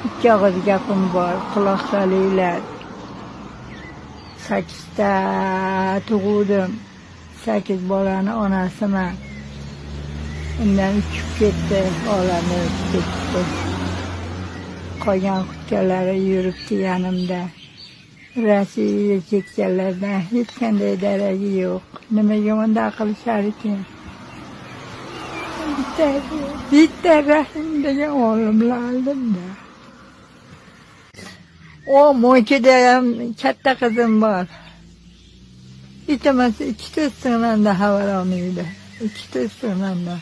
ikki og'iz gapim bor, quloq solinglar. 8ta tug'uvdim. 8 bolani onasiman. Undan uchib ketdi, olamga o'tib ketdi. Qolgan qutchalari yuribdi yanimda. Rossiyaga ketganlardan hech qanday daragi yo'q. Nimaga bunday qilishar ekan? Bitta Rahim degan o'g'limni oldim-da. Mo'chida ham katta qizim bor. Ikkita o'stig'imda xabar olmaydi. Ikkita o'stig'imda.